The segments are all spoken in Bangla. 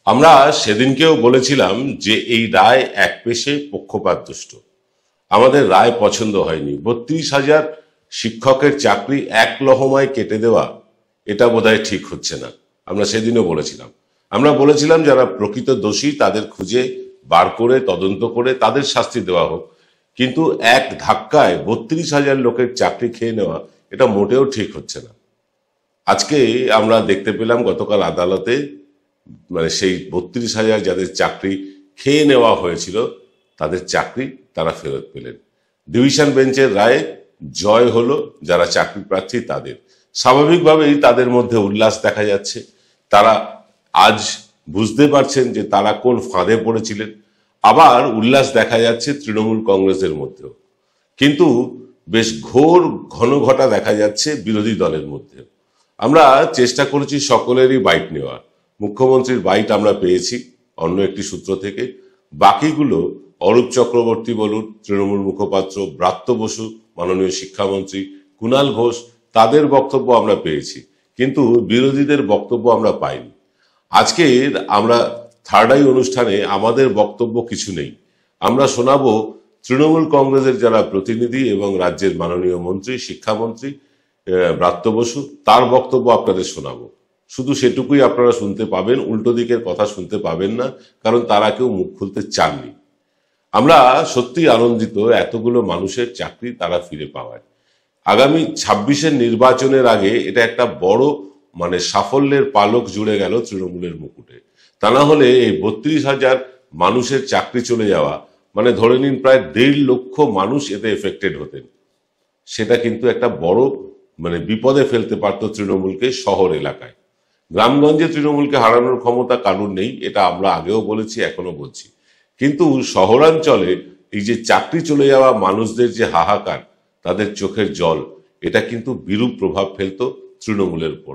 আমরা সেদিনকেও বলেছিলাম যে এই রায় একপেশে পক্ষপাতদুষ্ট। আমাদের রায় পছন্দ হয়নি। 32,000 শিক্ষকের চাকরি এক লহমায় কেটে দেওয়া, এটা বোধহয় ঠিক হচ্ছে না। আমরা সেদিনও বলেছিলাম। আমরা বলেছিলাম যারা প্রকৃত দোষী তাদের খুঁজে বার করে তদন্ত করে তাদের শাস্তি দেওয়া হোক, কিন্তু এক ধাক্কায় 32,000 লোকের চাকরি খেয়ে নেওয়া এটা মোটেও ঠিক হচ্ছে না। আজকে আমরা দেখতে পেলাম গতকাল আদালতে মানে সেই 32,000 যাদের চাকরি খেয়ে নেওয়া হয়েছিল তাদের চাকরি তারা ফেরত পেলেন। ডিভিশন বেঞ্চের রায়ে জয় হলো যারা চাকরি প্রার্থী তাদের। স্বাভাবিকভাবেই তাদের মধ্যে উল্লাস দেখা যাচ্ছে। তারা আজ বুঝতে পারছেন যে তারা কোন ফাঁদে পড়েছিলেন। আবার উল্লাস দেখা যাচ্ছে তৃণমূল কংগ্রেসের মধ্যেও, কিন্তু বেশ ঘোর ঘনঘটা দেখা যাচ্ছে বিরোধী দলের মধ্যে। আমরা চেষ্টা করেছি সকলেরই বাইট নেওয়ার। মুখ্যমন্ত্রীর বাইট আমরা পেয়েছি অন্য একটি সূত্র থেকে। বাকিগুলো অরূপ চক্রবর্তী বলুন, তৃণমূল মুখপাত্র ব্রাত্য বসু, মাননীয় শিক্ষামন্ত্রী কুণাল ঘোষ, তাদের বক্তব্য আমরা পেয়েছি, কিন্তু বিরোধীদের বক্তব্য আমরা পাইনি। আজকে আমরা থার্ড আই অনুষ্ঠানে আমাদের বক্তব্য কিছু নেই। আমরা শোনাবো তৃণমূল কংগ্রেসের যারা প্রতিনিধি এবং রাজ্যের মাননীয় মন্ত্রী শিক্ষামন্ত্রী ব্রাত্য বসু, তার বক্তব্য আপনাদের শোনাবো। শুধু সেটুকুই আপনারা শুনতে পাবেন, উল্টো দিকের কথা শুনতে পাবেন না, কারণ তারা কেউ মুখ খুলতে চাননি। আমরা সত্যি আনন্দিত এতগুলো মানুষের চাকরি তারা ফিরে পাওয়ায়। আগামী 26-এর নির্বাচনের আগে এটা একটা বড় মানে সাফল্যের পালক জুড়ে গেল তৃণমূলের মুকুটে। তা না হলে এই 32,000 মানুষের চাকরি চলে যাওয়া মানে ধরে নিন প্রায় 1.5 লক্ষ মানুষ এতে এফেক্টেড হতেন। সেটা কিন্তু একটা বড় মানে বিপদে ফেলতে পারত তৃণমূলকে শহর এলাকায়। গ্রামগঞ্জে তৃণমূলকে হারানোর ক্ষমতা কারুর নেই, এটা আমরা আগেও বলেছি, এখনো বলছি। কিন্তু শহরাঞ্চলে এই যে চাকরি চলে যাওয়া মানুষদের যে হাহাকার, তাদের চোখের জল, এটা কিন্তু বিরূপ প্রভাব ফেলতো তৃণমূলের উপর।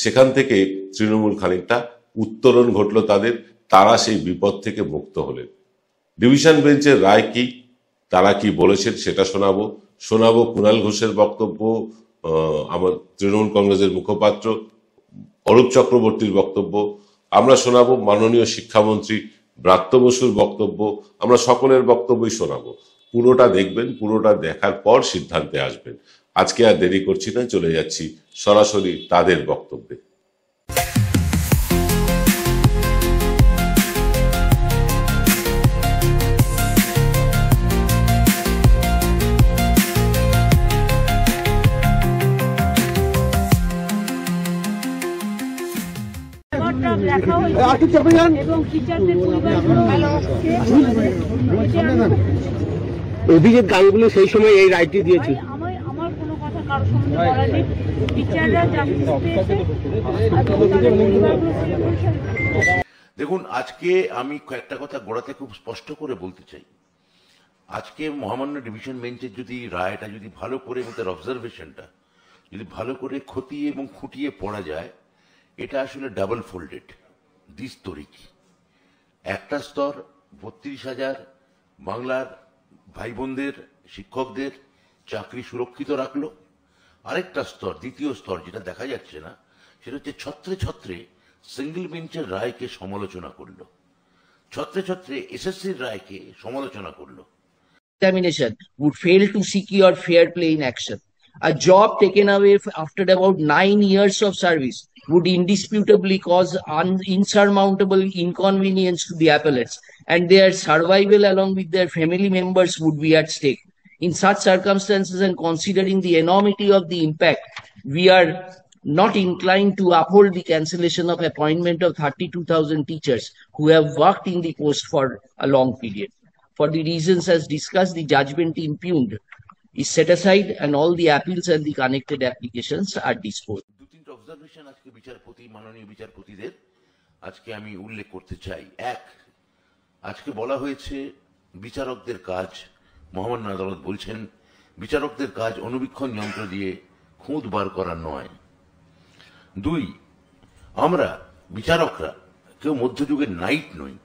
সেখান থেকে তৃণমূল খানিকটা উত্তরণ ঘটল তাদের, তারা সেই বিপদ থেকে মুক্ত হলেন। ডিভিশন বেঞ্চের রায় কি, তারা কি বলেছেন সেটা শোনাবো কুণাল ঘোষের বক্তব্য, আমার তৃণমূল কংগ্রেসের মুখপাত্র অরূপ চক্রবর্তীর বক্তব্য, আমরা শোনাবো মাননীয় শিক্ষামন্ত্রী ব্রাত্য বসুর বক্তব্য, আমরা সকলের বক্তব্যই শোনাবো। পুরোটা দেখবেন, পুরোটা দেখার পর সিদ্ধান্তে আসবেন। আজকে আর দেরি করছি না, চলে যাচ্ছি সরাসরি তাদের বক্তব্যে। অভিজিৎ গাঙ্গুলি সেই সময় এই রায়টি দিয়েছে। আমার কোনো কথা কারোর সঙ্গে বলা নেই। টিচাররা জাস্টিস পেয়েছে। দেখুন, আজকে আমি কয়েকটা কথা গোড়াতে খুব স্পষ্ট করে বলতে চাই। আজকে মহামান্য ডিভিশন বেঞ্চের যদি রায়টা যদি ভালো করে তার অবজারভেশনটা যদি ভালো করে খতিয়ে এবং খুঁটিয়ে পড়া যায়, এটা আসলে ডাবল ফোল্ডেড দ্বিস্তরিক। একটা স্তর 32,000 বাংলার ভাই বোনদের শিক্ষকদের চাকরি সুরক্ষিত রাখলো, আরেকটা স্তর দ্বিতীয় স্তর যেটা দেখা যাচ্ছে না, সেটা হচ্ছে ছত্রে ছত্রে সিঙ্গেল বেঞ্চের রায়কে সমালোচনা করলো, ছত্রে ছত্রে এসএসসির রায়কে সমালোচনা করলো। Examination would fail to secure fair play in action. A job taken away after about 9 years of service would indisputably cause insurmountable inconvenience to the appellates, and their survival along with their family members would be at stake. In such circumstances, and considering the enormity of the impact, we are not inclined to uphold the cancellation of appointment of 32,000 teachers who have worked in the post for a long period. For the reasons as discussed, the judgment impugned is set aside and all the appeals and the connected applications are disposed. দু তিনটা অবজারভেশন আজকে বিচারপতি মাননীয় বিচারপতিদের আজকে আমি উল্লেখ করতে চাই। এক, আজকে বলা হয়েছে বিচারকদের কাজ, মহামান্য আদালত বলছেন বিচারকদের কাজ অনুবীক্ষণ যন্ত্র দিয়ে খুঁত বার করা নয়। দুই, আমরা বিচারকরা কেউ মধ্যযুগের নাইট নই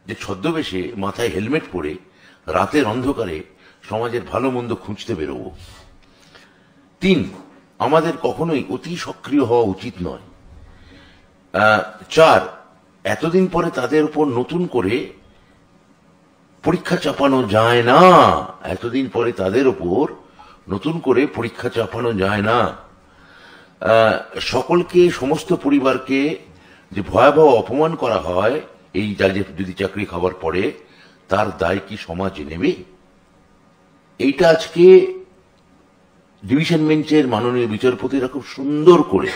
যে ছদ্মবেশে মাথায় হেলমেট পরে রাতের অন্ধকারে সমাজের ভালো মন্দ খুঁজতে বেরোবো। তিন, আমাদের কখনোই অতি সক্রিয় হওয়া উচিত নয়। চার, এতদিন পরে তাদের উপর নতুন করে পরীক্ষা চাপানো যায় না। এতদিন পরে তাদের উপর নতুন করে পরীক্ষা চাপানো যায় না। সকলকে, সমস্ত পরিবারকে যে ভয়াবহ অপমান করা হয় এই যদি চাকরি খাবার পরে, তার দায় কি সমাজ নেবে? এইটা আজকে ডিভিশন বেঞ্চের মাননীয় বিচারপতিরা খুব সুন্দর করে,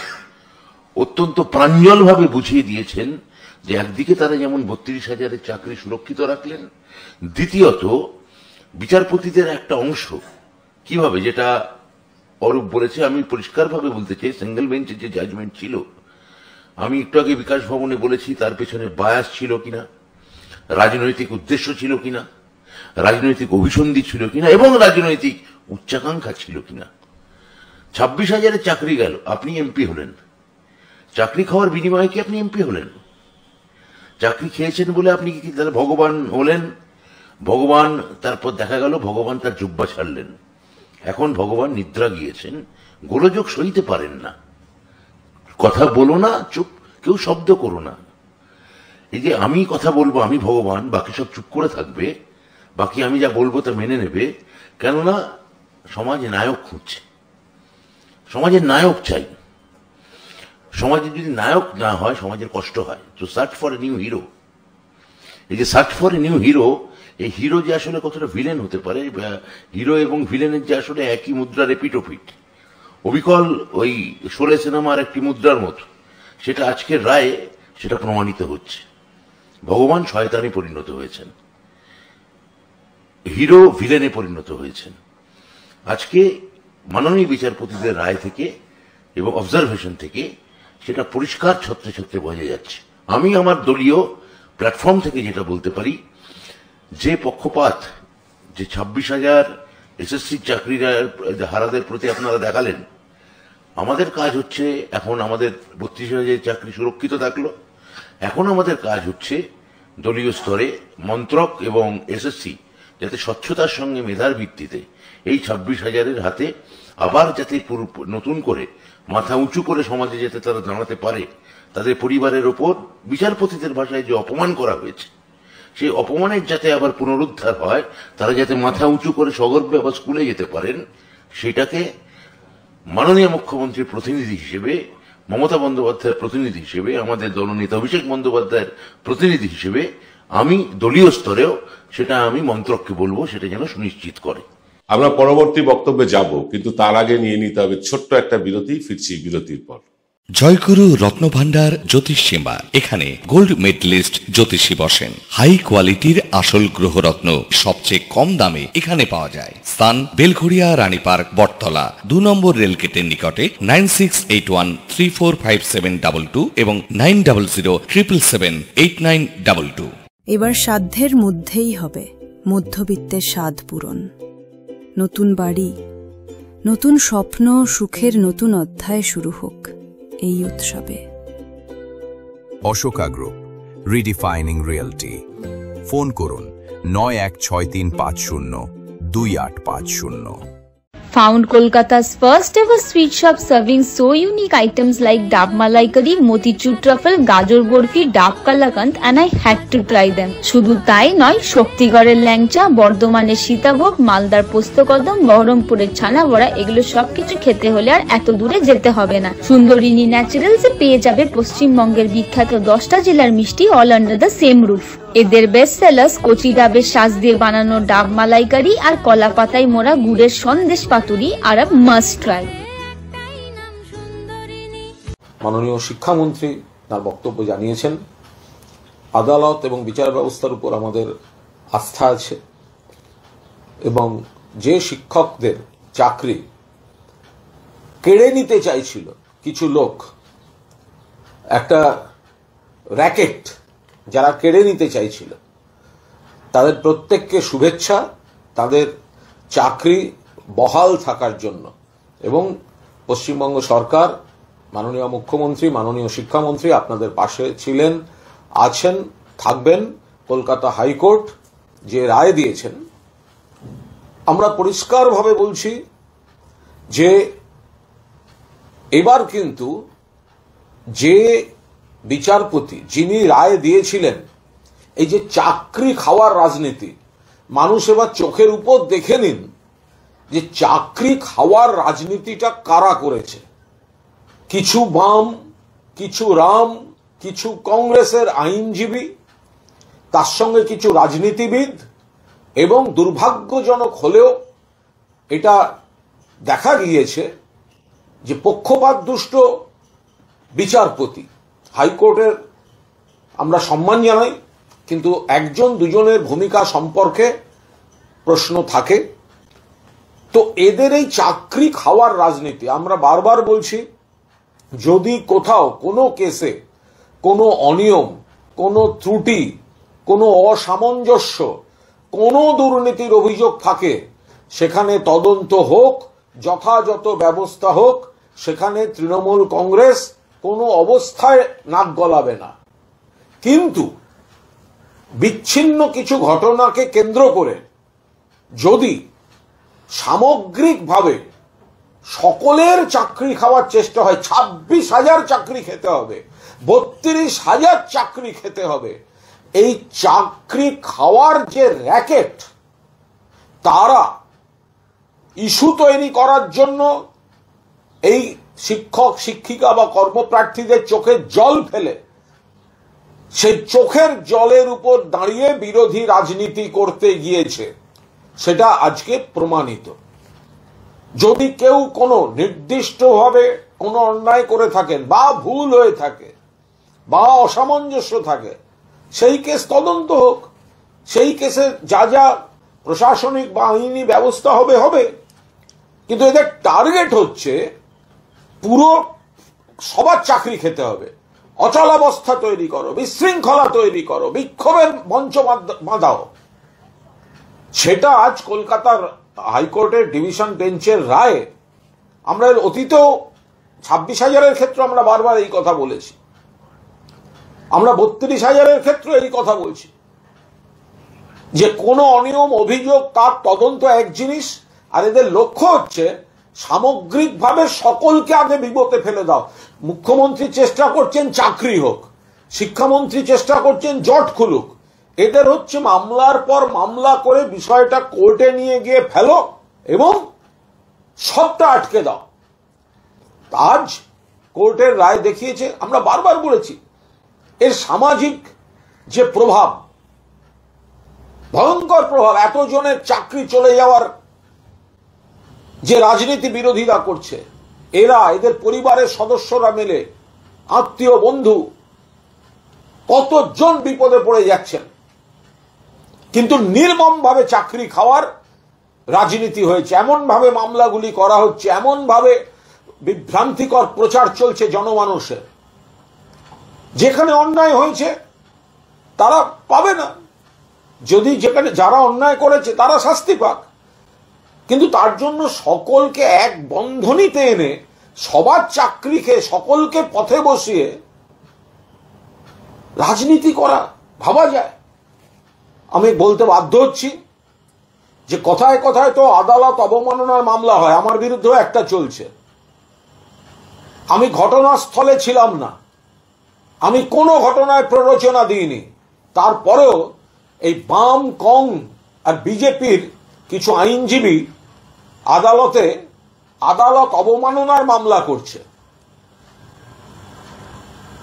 অত্যন্ত প্রাঞ্জলভাবে বুঝিয়ে দিয়েছেন যে একদিকে তারা যেমন 32,000-এর চাকরি সুরক্ষিত রাখলেন, দ্বিতীয়ত বিচারপতিদের একটা অংশ কিভাবে, যেটা অরূপ বলেছে, আমি পরিষ্কারভাবে বলতে চাই, সিঙ্গেল বেঞ্চের যে জাজমেন্ট ছিল, আমি একটু আগে বিকাশ ভবনে বলেছি তার পেছনে বায়াস ছিল কিনা, রাজনৈতিক উদ্দেশ্য ছিল কিনা, রাজনৈতিক অভিসন্ধি ছিল কিনা, এবং রাজনৈতিক উচ্চাকাঙ্ক্ষা ছিল কিনা। 26,000-এর চাকরি গেল, আপনি এমপি হলেন, চাকরি খাওয়ার বিনিময়ে কি আপনি এমপি হলেন? চাকরি খেয়েছেন বলে আপনি কি তাহলে ভগবান হলেন? ভগবান, তারপর দেখা গেল ভগবান তার জুব্বা ছাড়লেন, এখন ভগবান নিদ্রা গিয়েছেন, গোলযোগ সইতে পারেন না, কথা বলো না, চুপ, কেউ শব্দ করো না। এই যে আমি কথা বলবো, আমি ভগবান, বাকি সব চুপ করে থাকবে, বাকি আমি যা বলবো তা মেনে নেবে, কেননা সমাজ নায়ক খুঁজছে, সমাজের নায়ক চাই। সমাজে যদি নায়ক না হয় সমাজের কষ্ট হয়। তো search for a new hero, এই যে search for a new hero, এই হিরো যে আসলে কতটা ভিলেন হতে পারে, হিরো এবং ভিলেনের যে আসলে একই মুদ্রার এপিটোপিট, অবিকল ওই শোলে সিনেমার একটি মুদ্রার মতো, সেটা আজকের রায়ে সেটা প্রমাণিত হচ্ছে। ভগবান শয়তানে পরিণত হয়েছেন, হিরো ভিলেনে পরিণত হয়েছেন। আজকে মাননীয় বিচারপতিদের রায় থেকে এবং অবজারভেশন থেকে সেটা পরিষ্কার ছত্রে ছত্রে বোঝা যাচ্ছে। আমি আমার দলীয় প্ল্যাটফর্ম থেকে যেটা বলতে পারি, যে পক্ষপাত, যে 26,000 এসএসসি চাকরির হারাদের প্রতি আপনারা দেখালেন, আমাদের কাজ হচ্ছে, এখন আমাদের 32,000 চাকরি সুরক্ষিত থাকলো, এখন আমাদের কাজ হচ্ছে দলীয় স্তরে মন্ত্রক এবং এসএসসি যাতে স্বচ্ছতার সঙ্গে মেধার ভিত্তিতে এই 26,000-এর হাতে আবার যাতে নতুন করে মাথা উঁচু করে সমাজে যেতে তারা দাঁড়াতে পারে, তাদের পরিবারের ওপর বিচারপতিদের ভাষায় যে অপমান করা হয়েছে, সেই অপমানের যাতে আবার পুনরুদ্ধার হয়, তারা যাতে মাথা উঁচু করে সগর্বে আবার স্কুলে যেতে পারেন, সেটাকে মাননীয় মুখ্যমন্ত্রীর প্রতিনিধি হিসেবে, মমতা বন্দ্যোপাধ্যায়ের প্রতিনিধি হিসেবে, আমাদের দলনেতা অভিষেক বন্দ্যোপাধ্যায়ের প্রতিনিধি হিসেবে আমি দলীয় স্তরেও সেটা আমি মন্ত্রককে বলবো, সেটা যেন সুনিশ্চিত করে। আমরা পরবর্তী বক্তব্যে যাব, কিন্তু তার আগে নিয়ে নিতে হবে ছোট্ট একটা বিরতি। ফিরছি বিরতির পর। জয়গুরু রত্নভান্ডার জ্যোতিষ সেবা, এখানে গোল্ড মেডেলিস্ট জ্যোতিষী বসেন। হাই কোয়ালিটির আসল গ্রহরত্ন সবচেয়ে কম দামে এখানে পাওয়া যায়। স্থান বেলঘড়িয়া, রানী পার্ক, বটতলা, 2 নম্বর রেলগেটের নিকটে। 9681345722 এবং 9007778922। এবার সাধ্যের মধ্যেই হবে মধ্যবিত্তের স্বাদ পূরণ। নতুন বাড়ি, নতুন স্বপ্ন, সুখের নতুন অধ্যায় শুরু হোক এই উৎসবে। Ashoka group, রিডিফাইনিং realty. ফোন করুন 9163502850। Found Kolkata's first ever sweet shop serving so unique items like Dab Malai Curry, Motichur Truffle, Gajor Borfi, Dab Kalakand, and I had to try them. শুধু তাই নয়, শক্তিগড়ের ল্যাংচা, বর্ধমানের সীতাভোগ, মালদার পোস্তকদম, বহরমপুরের ছানা বড়া, এগুলো সবকিছু খেতে হলে আর এত দূরে যেতে হবে না। সুন্দরিনী ন্যাচারালসে পেয়ে যাবে পশ্চিমবঙ্গের বিখ্যাত 10টা জেলার মিষ্টি all under the same roof. এদের বেস্ট সেলার্স কচি ডাবের শাঁস দিয়ে বানানো ডাব মালাইকারি আর কলা পাতায় মোড়া গুড়ের সন্দেশ পাতুরি আর মাস্ট ট্রাই। মাননীয় শিক্ষামন্ত্রী তার বক্তব্য জানিয়েছেন, আদালত এবং বিচার ব্যবস্থার উপর আমাদের আস্থা আছে এবং যে শিক্ষকদের চাকরি কেড়ে নিতে চাইছিল কিছু লোক, একটা র্যাকেট যারা কেড়ে নিতে চাইছিল, তাদের প্রত্যেককে শুভেচ্ছা, তাদের চাকরি বহাল থাকার জন্য। এবং পশ্চিমবঙ্গ সরকার, মাননীয় মুখ্যমন্ত্রী, মাননীয় শিক্ষামন্ত্রী আপনাদের পাশে ছিলেন, আছেন, থাকবেন। কলকাতা হাইকোর্ট যে রায় দিয়েছেন, আমরা পরিষ্কারভাবে বলছি যে এবার কিন্তু যে বিচারপতি যিনি রায় দিয়েছিলেন এই যে চাকরি খাওয়ার রাজনীতি, মানুষ এবার চোখের উপর দেখে নিন যে চাকরি খাওয়ার রাজনীতিটা কারা করেছে। কিছু বাম, কিছু রাম, কিছু কংগ্রেসের আইনজীবী, তার সঙ্গে কিছু রাজনীতিবিদ, এবং দুর্ভাগ্যজনক হলেও এটা দেখা গিয়েছে যে পক্ষপাত দুষ্ট বিচারপতি। হাইকোর্টের আমরা সম্মান জানাই, কিন্তু একজন দুজনের ভূমিকা সম্পর্কে প্রশ্ন থাকে। তো এদের এই চাকরি খাওয়ার রাজনীতি, আমরা বারবার বলছি, যদি কোথাও কোনো কেসে কোনো অনিয়ম, কোনো ত্রুটি, কোনো অসামঞ্জস্য, কোনো দুর্নীতির অভিযোগ থাকে, সেখানে তদন্ত হোক, যথাযথ ব্যবস্থা হোক, সেখানে তৃণমূল কংগ্রেস কোনো অবস্থায় নাক গলাবে না। কিন্তু বিচ্ছিন্ন কিছু ঘটনাকে কেন্দ্র করে যদি সামগ্রিকভাবে সকলের চাকরি খাওয়ার চেষ্টা হয়, 26,000 চাকরি খেতে হবে, 32,000 চাকরি খেতে হবে, এই চাকরি খাওয়ার যে র্যাকেট, তারা ইস্যু তৈরি করার জন্য এই শিক্ষক শিক্ষিকা বা কর্মপ্রার্থীদের চোখে জল ফেলে সেই চোখের জলের উপর দাঁড়িয়ে বিরোধী রাজনীতি করতে গিয়েছে, সেটা আজকে প্রমাণিত। যদি কেউ কোনো নির্দিষ্টভাবে কোনো অন্যায় করে থাকেন, বা ভুল হয়ে থাকে, বা অসামঞ্জস্য থাকে, সেই কেস তদন্ত হোক, সেই কেসে যা যা প্রশাসনিক বা আইনি ব্যবস্থা হবে হবে। কিন্তু এদের টার্গেট হচ্ছে পুরো সবার চাকরি খেতে হবে, অচলাবস্থা তৈরি করো, বিশৃঙ্খলা তৈরি করো, বিক্ষোভের মঞ্চ বাঁধাও। সেটা আজ কলকাতার হাইকোর্টের ডিভিশন বেঞ্চের রায়ে, আমরা এর অতীতেও 26,000-এর ক্ষেত্রে আমরা বারবার এই কথা বলেছি, আমরা 32,000-এর ক্ষেত্রে এই কথা বলছি, যে কোনো অনিয়ম অভিযোগ তার তদন্ত এক জিনিস, আর এদের লক্ষ্য হচ্ছে সামগ্রিকভাবে সকলকে আগে বিপদে ফেলে দাও। মুখ্যমন্ত্রী চেষ্টা করছেন চাকরি হোক, শিক্ষামন্ত্রী চেষ্টা করছেন জট খুলুক, এদের হচ্ছে মামলার পর মামলা করে বিষয়টা কোর্টে নিয়ে গিয়ে ফেলো এবং সবটা আটকে দাও। আজ কোর্টের রায় দেখিয়েছে, আমরা বারবার বলেছি, এর সামাজিক যে প্রভাব, ভয়ঙ্কর প্রভাব, এতজনের চাকরি চলে যাওয়ার যে রাজনীতি বিরোধীরা করছে, এরা, এদের পরিবারের সদস্যরা মিলে, আত্মীয় বন্ধু, কতজন বিপদে পড়ে যাচ্ছেন। কিন্তু নির্মমভাবে চাকরি খাওয়ার রাজনীতি হয়েছে, এমন ভাবে মামলাগুলি করা হচ্ছে, এমন ভাবে বিভ্রান্তিকর প্রচার চলছে জনমানুষের, যেখানে অন্যায় হয়েছে তারা পাবে না, যদি যেখানে যারা অন্যায় করেছে তারা শাস্তি পাক। কিন্তু তার জন্য সকলকে এক বন্ধনীতে এনে সবার চাকরি খেয়ে সকলকে পথে বসিয়ে রাজনীতি করা ভাবা যায়? আমি বলতে বাধ্য হচ্ছি যে কথায় কথায় তো আদালত অবমাননার মামলা হয়, আমার বিরুদ্ধেও একটা চলছে। আমি ঘটনাস্থলে ছিলাম না, আমি কোনো ঘটনায় প্ররোচনা দিইনি, তারপরেও এই বাম, কং আর বিজেপির কিছু আইনজীবী আদালত অবমাননার মামলা করছে।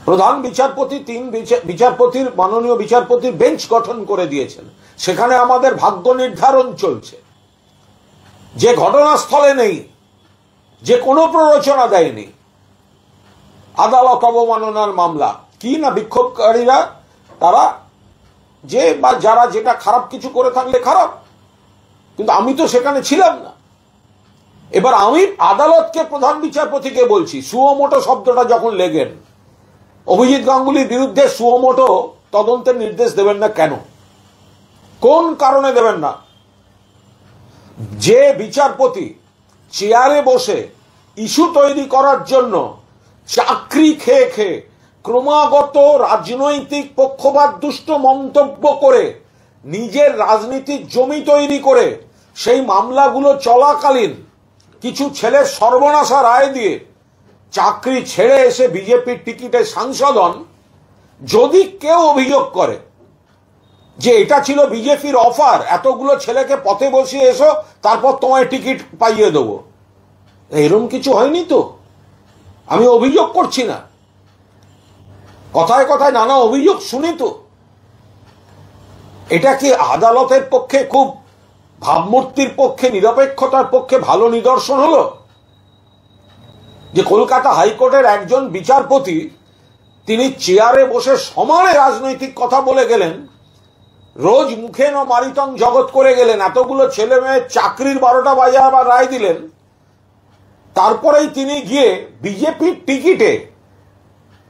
প্রধান বিচারপতি 3 বিচারপতির, মাননীয় বিচারপতির বেঞ্চ গঠন করে দিয়েছেন, সেখানে আমাদের ভাগ্য নির্ধারণ চলছে। যে ঘটনাস্থলে নেই, যে কোনো প্ররোচনা দেয়নি, আদালত অবমাননার মামলা। কি না বিক্ষোভকারীরা, তারা যে বা যারা যেটা খারাপ কিছু করে থাকলে খারাপ, কিন্তু আমি তো সেখানে ছিলাম না। এবার আমি আদালতকে, প্রধান বিচারপতিকে বলছি, সুমোটো শব্দটা যখন লেগেন, অভিজিৎ গাঙ্গুলির বিরুদ্ধে সুমোটো তদন্তের নির্দেশ দেবেন না কেন? কোন কারণে দেবেন না? যে বিচারপতি চেয়ারে বসে ইস্যু তৈরি করার জন্য চাকরি খেয়ে খেয়ে ক্রমাগত রাজনৈতিক পক্ষপাত দুষ্ট মন্তব্য করে নিজের রাজনীতির জমি তৈরি করে সেই মামলাগুলো চলাকালীন কিছু ছেলের সর্বনাশা রায় দিয়ে চাকরি ছেড়ে এসে বিজেপির টিকিটে সাংসদ হন, যদি কেউ অভিযোগ করে যে এটা ছিল বিজেপির অফার, এতগুলো ছেলেকে পথে বসিয়ে এসো তারপর তোমায় টিকিট পাইয়ে দেবো, এরকম কিছু হয়নি তো। আমি অভিযোগ করছি না, কথায় কথায় নানা অভিযোগ শুনি তো। এটা কি আদালতের পক্ষে, খুব ভাবমূর্তির পক্ষে, নিরপেক্ষতার পক্ষে ভালো নিদর্শন হলো যে কলকাতা হাইকোর্টের একজন বিচারপতি তিনি চেয়ারে বসে সমানে রাজনৈতিক কথা বলে গেলেন, রোজ মুখে ন মারিতং জগৎ করে গেলেন, এতগুলো ছেলে মেয়ের চাকরির 12টা বাজে আবার রায় দিলেন, তারপরেই তিনি গিয়ে বিজেপির টিকিটে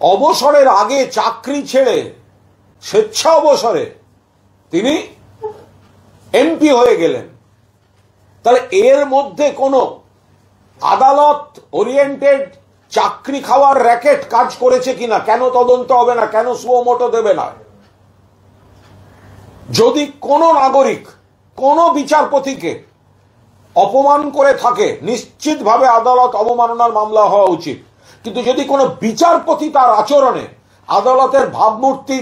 অবসরের আগে চাকরি ছেড়ে স্বেচ্ছা অবসরে তিনি এমপি হয়ে গেলেন। তাহলে এর মধ্যে কোনো আদালত ওরিয়েন্টেড চাকরি খাওয়ার র্যাকেট কাজ করেছে কিনা, কেন তদন্ত হবে না, কেন সুমোটো দেবে না? যদি কোনো নাগরিক কোনো বিচারপতিকে অপমান করে থাকে, নিশ্চিতভাবে আদালত অবমাননার মামলা হওয়া উচিত। কিন্তু যদি কোনো বিচারপতি তার আচরণে আদালতের ভাবমূর্তি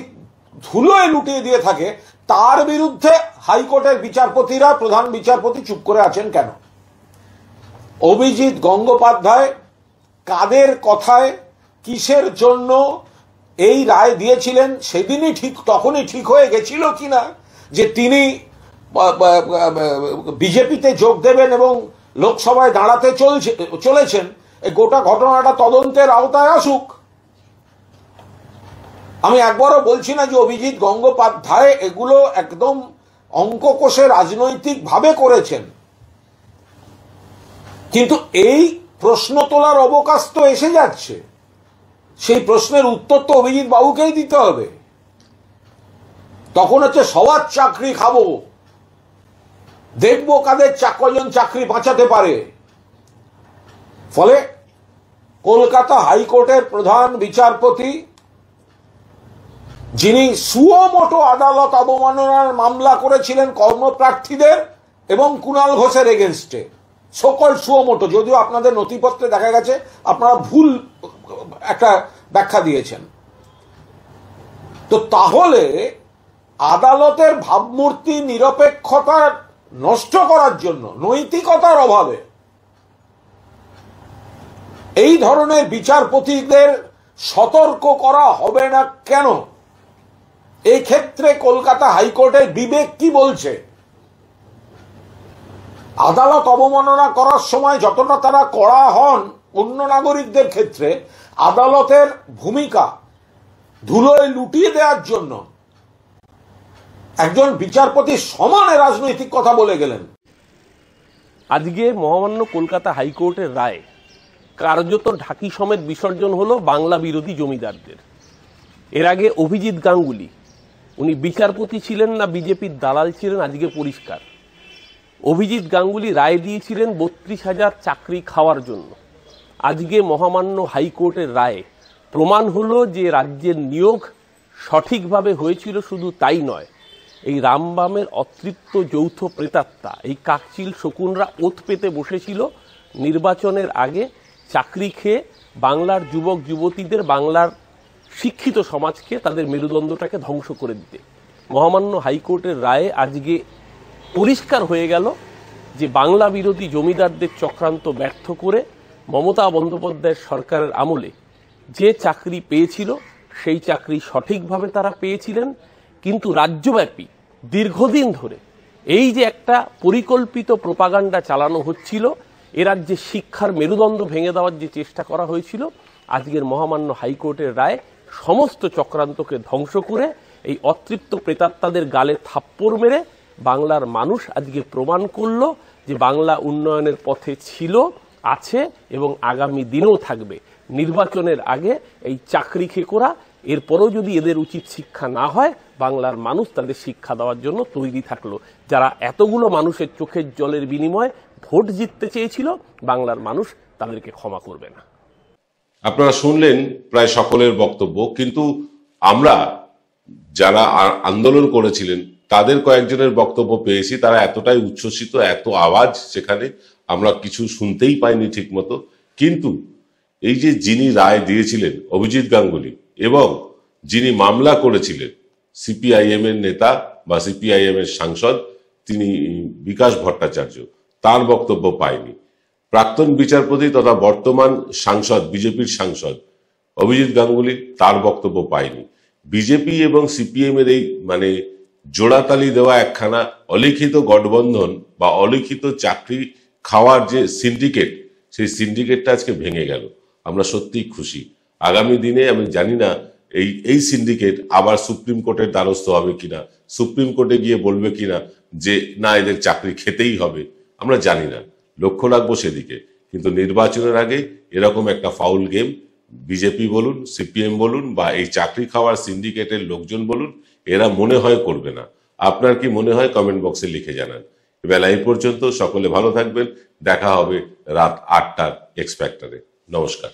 ধুলোয় লুটিয়ে দিয়ে থাকে, তার বিরুদ্ধে হাইকোর্টের বিচারপতিরা, প্রধান বিচারপতি চুপ করে আছেন কেন? অভিজিৎ গঙ্গোপাধ্যায় কাদের কথায়, কিসের জন্য এই রায় দিয়েছিলেন, সেদিনই ঠিক, তখনই ঠিক হয়ে গেছিল কিনা যে তিনি বিজেপিতে যোগ দেবেন এবং লোকসভায় দাঁড়াতে চলেছেন, এই গোটা ঘটনাটা তদন্তের আওতায় আসুক। আমি একবারও বলছি না যে অভিজিৎ গঙ্গোপাধ্যায় এগুলো একদম অঙ্ক কষে রাজনৈতিক ভাবে করেছেন, কিন্তু এই প্রশ্ন তোলার অবকাশ তো এসে যাচ্ছে, সেই প্রশ্নের উত্তর তো অভিজিৎ বাবুকেই দিতে হবে। তখন হচ্ছে সবার চাকরি খাবো, দেখবো কাদের কজন চাকরি বাঁচাতে পারে। ফলে কলকাতা হাইকোর্টের প্রধান বিচারপতি, যিনি সুমোটো আদালত অবমাননার মামলা করেছিলেন কর্মপ্রার্থীদের এবং কুণাল ঘোষের এগেনস্টে, সকল সুমোটো, যদিও আপনাদের নথিপত্রে দেখা গেছে আপনারা ভুল একটা ব্যাখ্যা দিয়েছেন, তো তাহলে আদালতের ভাবমূর্তি, নিরপেক্ষতা নষ্ট করার জন্য, নৈতিকতার অভাবে এই ধরনের বিচারপতিদের সতর্ক করা হবে না কেন? এই ক্ষেত্রে কলকাতা হাইকোর্টের বিবেক কি বলছে? আদালত অবমাননা করার সময় যতটা তারা কড়া হন অন্য নাগরিকদের ক্ষেত্রে, আদালতের ভূমিকা ধুলোয় লুটিয়ে দেওয়ার জন্য একজন বিচারপতি সমানে রাজনৈতিক কথা বলে গেলেন। আজকে মহামান্য কলকাতা হাইকোর্টের রায় কার্যত ঢাকি সমেত বিসর্জন হলো বাংলা বিরোধী জমিদারদের। এর আগে অভিজিৎ গাঙ্গুলি, উনি বিচারপতি ছিলেন না বিজেপির দালাল ছিলেন, আজকে পরিষ্কার। অভিজিৎ গাঙ্গুলি রায় দিয়েছিলেন 32,000 চাকরি খাওয়ার জন্য। আজকে মহামান্য হাইকোর্টের রায়ে প্রমাণ হলো যে রাজ্যের নিয়োগ সঠিকভাবে হয়েছিল। শুধু তাই নয়, এই রামবামের অতৃপ্ত যৌথ প্রেতাত্মা, এই কাকচিল শকুনরা ওত পেতে বসেছিল নির্বাচনের আগে চাকরি খেয়ে বাংলার যুবক যুবতীদের, বাংলার শিক্ষিত সমাজকে, তাদের মেরুদণ্ডটাকে ধ্বংস করে দিতে। মহামান্য হাইকোর্টের রায়ে আজকে পরিষ্কার হয়ে গেল যে বাংলা বিরোধী জমিদারদের চক্রান্ত ব্যর্থ করে মমতা বন্দ্যোপাধ্যায়ের সরকারের আমলে যে চাকরি পেয়েছিল সেই চাকরি সঠিকভাবে তারা পেয়েছিলেন। কিন্তু রাজ্যব্যাপী দীর্ঘদিন ধরে এই যে একটা পরিকল্পিত প্রোপাগান্ডা চালানো হচ্ছিল, এ রাজ্যে শিক্ষার মেরুদণ্ড ভেঙে দেওয়ার যে চেষ্টা করা হয়েছিল, আজকের মহামান্য হাইকোর্টের রায় সমস্ত চক্রান্তকে ধ্বংস করে এই অতৃপ্ত প্রেতাত্মাদের গালে থাপ্পড় মেরে বাংলার মানুষ আজকে প্রমাণ করলো যে বাংলা উন্নয়নের পথে ছিল, আছে এবং আগামী দিনেও থাকবে। নির্বাচনের আগে এই চাকরি খেকোরা, এরপরও যদি এদের উচিত শিক্ষা না হয়, বাংলার মানুষ তাদের শিক্ষা দেওয়ার জন্য তৈরি থাকলো। যারা এতগুলো মানুষের চোখের জলের বিনিময়ে ভোট জিততে চেয়েছিল, বাংলার মানুষ তাদেরকে ক্ষমা করবে না। আপনারা শুনলেন প্রায় সকলের বক্তব্য, কিন্তু আমরা যারা আন্দোলন করেছিলেন তাদের কয়েকজনের বক্তব্য পেয়েছি। তারা এতটাই উচ্ছ্বসিত, এত আওয়াজ সেখানে আমরা কিছু শুনতেই পাইনি ঠিক মতো। কিন্তু এই যে যিনি রায় দিয়েছিলেন অভিজিৎ গাঙ্গুলি এবং যিনি মামলা করেছিলেন সিপিআইএম এর নেতা বা সিপিআইএম এর সাংসদ, তিনি বিকাশ ভট্টাচার্য, তার বক্তব্য পায়নি। প্রাক্তন বিচারপতি তথা বর্তমান সাংসদ, বিজেপির সাংসদ অভিজিৎ গাঙ্গুলি, তার বক্তব্য পায়নি। বিজেপি এবং সিপিএম এর এই জোড়াতালি দেওয়া একখানা অলিখিত গঠবন্ধন বা অলিখিত চাকরি খাওয়ার যে সিন্ডিকেট, সেই সিন্ডিকেটটা আজকে ভেঙে গেল। আমরা সত্যিই খুশি। আগামী দিনে আমি জানি না এই সিন্ডিকেট আবার সুপ্রিম কোর্টের দ্বারস্থ হবে কিনা, সুপ্রিম কোর্টে গিয়ে বলবে কিনা যে না এদের চাকরি খেতেই হবে, আমরা জানি না। লক্ষ্য রাখবো সেদিকে। কিন্তু নির্বাচনের আগে এরকম একটা ফাউল গেম বিজেপি বলুন, সিপিএম বলুন বা এই চাকরি খাওয়ার সিন্ডিকেটের লোকজন বলুন, এরা মনে হয় করবে না। আপনার কি মনে হয় কমেন্ট বক্সে লিখে জানান। বেলা এই পর্যন্ত। সকলে ভালো থাকবেন। দেখা হবে রাত 8টার এক্স ফ্যাক্টরে। নমস্কার।